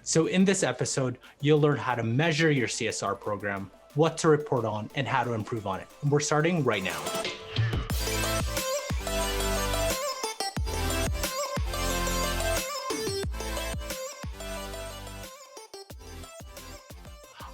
So in this episode, you'll learn how to measure your CSR program, what to report on, and how to improve on it. And we're starting right now.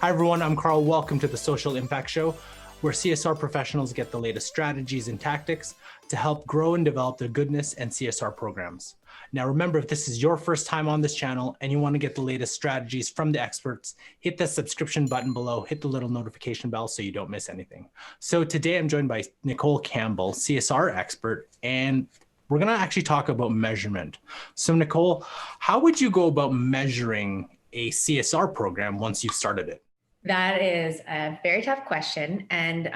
Hi everyone, I'm Carl. Welcome to the Social Impact Show, where CSR professionals get the latest strategies and tactics to help grow and develop their goodness and CSR programs. Now remember, if this is your first time on this channel and you want to get the latest strategies from the experts, hit the subscription button below, hit the little notification bell so you don't miss anything. So today I'm joined by Nicole Campbell, CSR expert, and we're going to actually talk about measurement. So Nicole, how would you go about measuring a CSR program once you've started it? That is a very tough question. And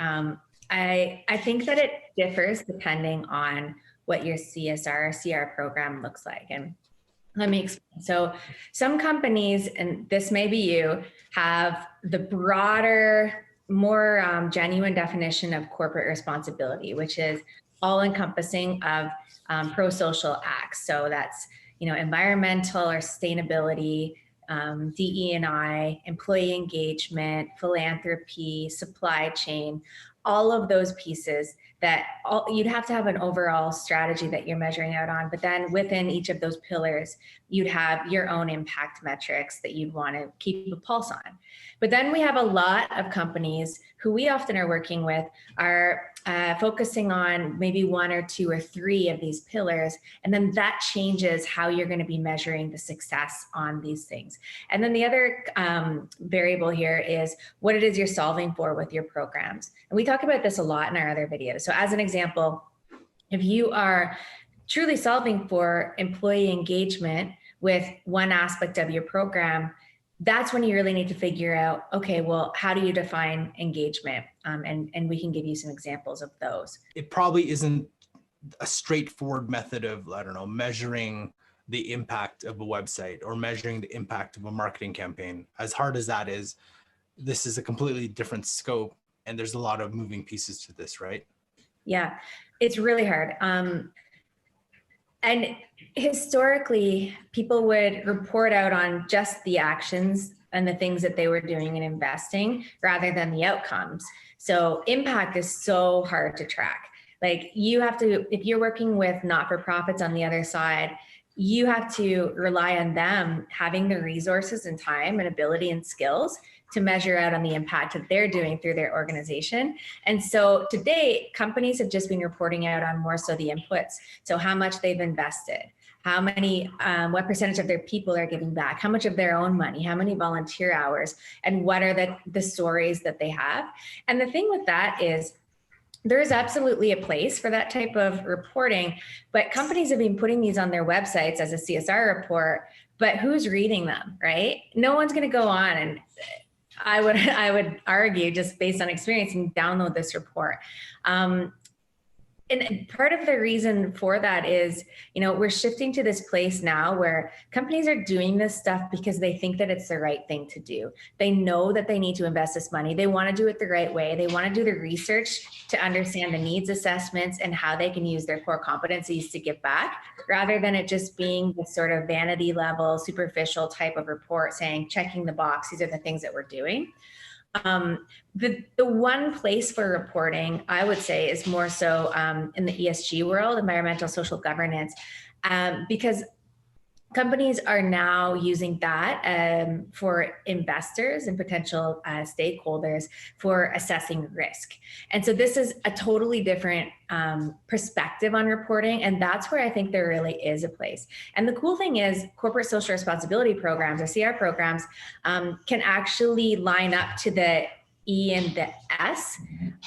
I think that it differs depending on what your CSR or CR program looks like. And let me explain. So some companies, and this may be you, have the broader, more genuine definition of corporate responsibility, which is all encompassing of pro-social acts. So that's, environmental or sustainability, DE&I, employee engagement, philanthropy, supply chain, all of those pieces that you'd have to have an overall strategy that you're measuring out on. But then within each of those pillars, you'd have your own impact metrics that you'd want to keep a pulse on. But then we have a lot of companies who we often are working with are focusing on maybe one or two or three of these pillars. And then that changes how you're going to be measuring the success on these things. And then the other variable here is what it is you're solving for with your programs. And we talk about this a lot in our other videos. So as an example, if you are truly solving for employee engagement with one aspect of your program, that's when you really need to figure out, okay, well, how do you define engagement? And we can give you some examples of those. It probably isn't a straightforward method of, measuring the impact of a website or measuring the impact of a marketing campaign. As hard as that is, this is a completely different scope and there's a lot of moving pieces to this, right? Yeah, it's really hard. And historically, people would report out on just the actions and the things that they were doing and investing rather than the outcomes. So impact is so hard to track. Like you have to, if you're working with not-for-profits on the other side, you have to rely on them having the resources and time and ability and skills to measure out on the impact that they're doing through their organization. And so to date, companies have just been reporting out on more so the inputs. So how much they've invested, how many, what percentage of their people are giving back, how much of their own money, how many volunteer hours, and what are the stories that they have. And the thing with that is, there is absolutely a place for that type of reporting, but companies have been putting these on their websites as a CSR report, but who's reading them, right? No one's going to go on and I would argue, just based on experience, and download this report. And part of the reason for that is, we're shifting to this place now where companies are doing this stuff because they think that it's the right thing to do. They know that they need to invest this money. They want to do it the right way. They want to do the research to understand the needs assessments and how they can use their core competencies to give back, rather than it just being the sort of vanity level, superficial type of report saying, checking the box, these are the things that we're doing. The one place for reporting, I would say, is more so in the ESG world, environmental social governance, because companies are now using that for investors and potential stakeholders for assessing risk. And so this is a totally different perspective on reporting. And that's where I think there really is a place. And the cool thing is corporate social responsibility programs or CR programs can actually line up to the E and the S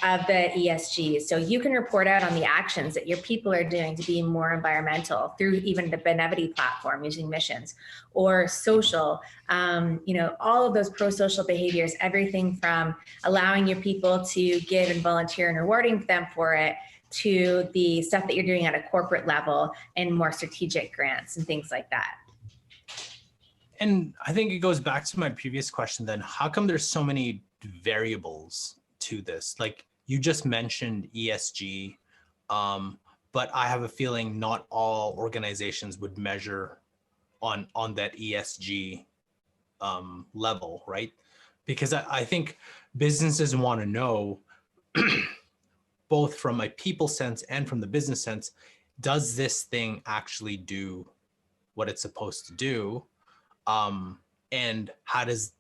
of the ESG. So you can report out on the actions that your people are doing to be more environmental through even the Benevity platform using missions or social, all of those pro-social behaviors, everything from allowing your people to give and volunteer and rewarding them for it to the stuff that you're doing at a corporate level and more strategic grants and things like that. And I think it goes back to my previous question then, how come there's so many variables to this? Like you just mentioned ESG, but I have a feeling not all organizations would measure on that ESG level, right? Because I think businesses want to know, both from a people sense and from the business sense, does this thing actually do what it's supposed to do? And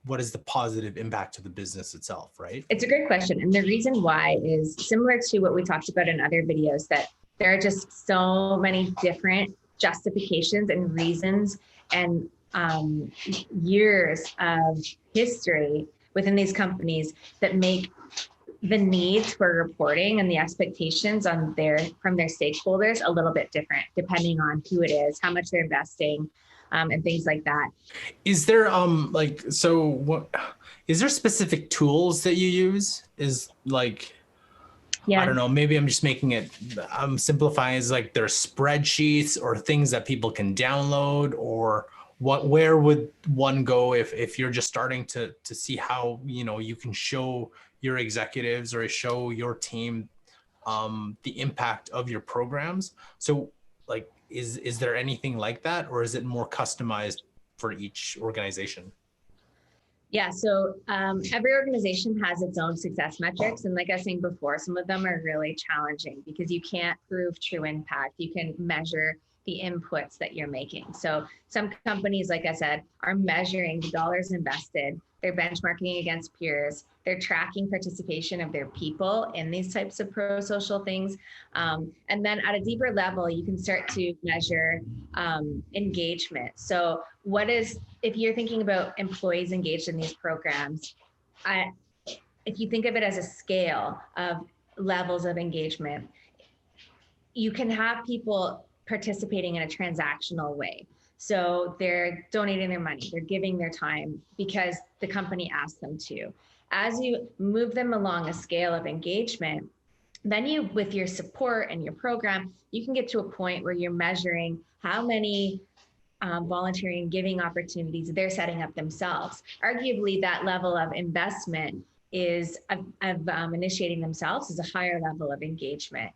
what is the positive impact to the business itself, right? It's a great question. And the reason why is similar to what we talked about in other videos, that there are just so many different justifications and reasons and years of history within these companies that make the needs for reporting and the expectations on from their stakeholders a little bit different, depending on who it is, how much they're investing, and things like that. Is there is there specific tools that you use? Is like, Yeah. I don't know, maybe I'm just making it, I'm simplifying, is like there's spreadsheets or things that people can download, or where would one go if you're just starting to see how, you can show your executives or show your team the impact of your programs? So like, is there anything like that, or is it more customized for each organization? Yeah, so every organization has its own success metrics. And like I was saying before, some of them are really challenging because you can't prove true impact. You can measure the inputs that you're making. So some companies, like I said, are measuring the dollars invested. They're benchmarking against peers. They're tracking participation of their people in these types of pro-social things. And then at a deeper level, you can start to measure engagement. So if you're thinking about employees engaged in these programs, if you think of it as a scale of levels of engagement, you can have people participating in a transactional way. So they're donating their money, they're giving their time because the company asked them to. As you move them along a scale of engagement, then with your support and your program, you can get to a point where you're measuring how many voluntary and giving opportunities they're setting up themselves. Arguably, that level of investment is initiating themselves is a higher level of engagement.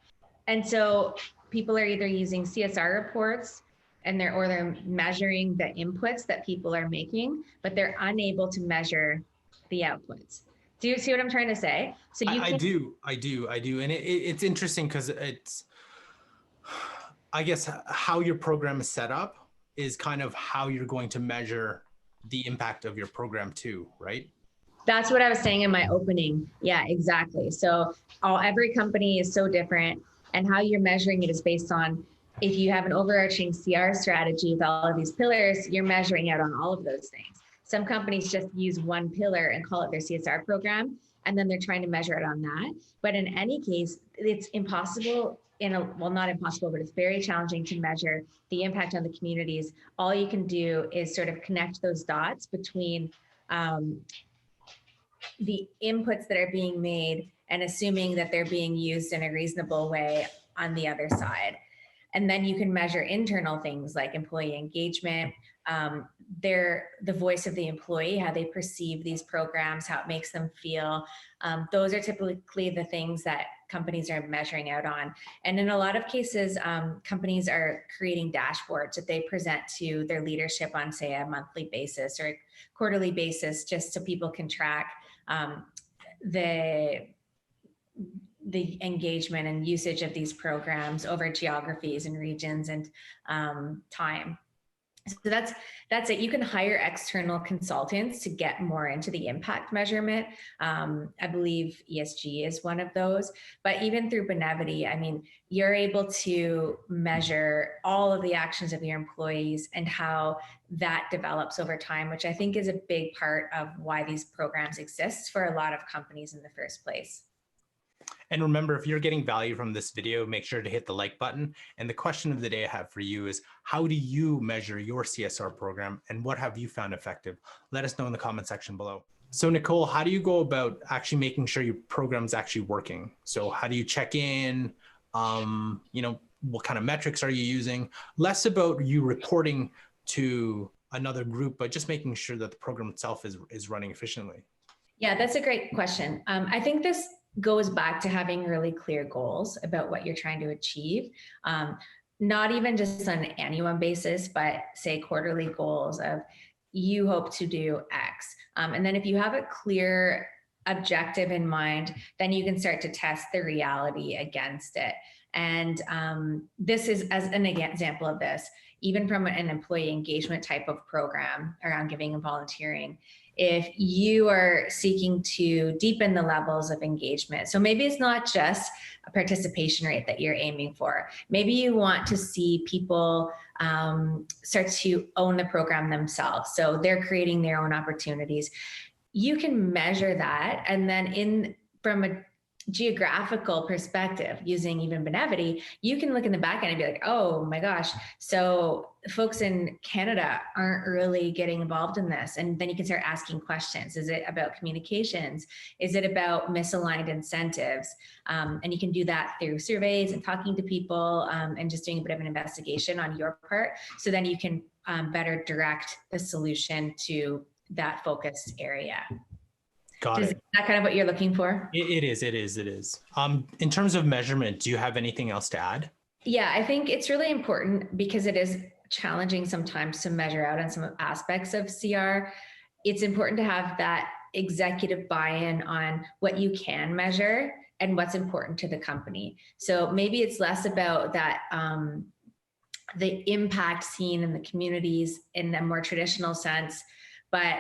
And so people are either using CSR reports or they're measuring the inputs that people are making, but they're unable to measure the outputs. Do you see what I'm trying to say? So I do. And it's interesting because it's, I guess, how your program is set up is kind of how you're going to measure the impact of your program too, right? That's what I was saying in my opening. Yeah, exactly. So every company is so different, and how you're measuring it is based on, if you have an overarching CR strategy with all of these pillars, you're measuring out on all of those things. Some companies just use one pillar and call it their CSR program, and then they're trying to measure it on that. But in any case, it's impossible not impossible, but it's very challenging to measure the impact on the communities. All you can do is sort of connect those dots between the inputs that are being made and assuming that they're being used in a reasonable way on the other side. And then you can measure internal things like employee engagement, the voice of the employee, how they perceive these programs, how it makes them feel. Those are typically the things that companies are measuring out on. And in a lot of cases, companies are creating dashboards that they present to their leadership on, say, a monthly basis or a quarterly basis, just so people can track the engagement and usage of these programs over geographies and regions and time. So that's it. You can hire external consultants to get more into the impact measurement. I believe ESG is one of those, but even through Benevity, I mean, you're able to measure all of the actions of your employees and how that develops over time, which I think is a big part of why these programs exist for a lot of companies in the first place. And remember, if you're getting value from this video, make sure to hit the like button. And the question of the day I have for you is, how do you measure your CSR program and what have you found effective? Let us know in the comment section below. So Nicole, how do you go about actually making sure your program's actually working? So how do you check in? What kind of metrics are you using? Less about you reporting to another group, but just making sure that the program itself is running efficiently. Yeah, that's a great question. I think this goes back to having really clear goals about what you're trying to achieve. Not even just on an annual basis, but say quarterly goals of you hope to do X. And then if you have a clear objective in mind, then you can start to test the reality against it. And this is as an example of this, even from an employee engagement type of program around giving and volunteering. If you are seeking to deepen the levels of engagement, so maybe it's not just a participation rate that you're aiming for. Maybe you want to see people start to own the program themselves. So they're creating their own opportunities. You can measure that, and then from a geographical perspective, using even Benevity, you can look in the back end and be like, oh my gosh, so folks in Canada aren't really getting involved in this. And then you can start asking questions. Is it about communications? Is it about misaligned incentives? And you can do that through surveys and talking to people, and just doing a bit of an investigation on your part. So then you can better direct the solution to that focused area. Got it. Is that kind of what you're looking for? It is. In terms of measurement, do you have anything else to add? Yeah, I think it's really important because it is challenging sometimes to measure out on some aspects of CR. It's important to have that executive buy-in on what you can measure and what's important to the company. So maybe it's less about that, the impact seen in the communities in a more traditional sense, but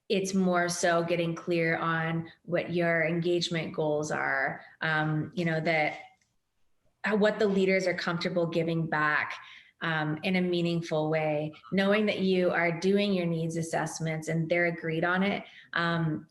it's more so getting clear on what your engagement goals are, that what the leaders are comfortable giving back in a meaningful way, knowing that you are doing your needs assessments and they're agreed on it.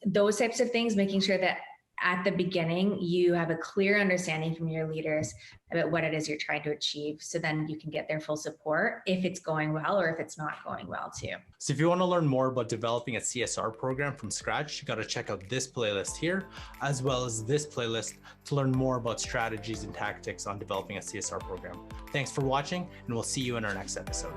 Those types of things, making sure that at the beginning, you have a clear understanding from your leaders about what it is you're trying to achieve. So then you can get their full support if it's going well or if it's not going well too. So if you want to learn more about developing a CSR program from scratch, you got to check out this playlist here, as well as this playlist to learn more about strategies and tactics on developing a CSR program. Thanks for watching, and we'll see you in our next episode.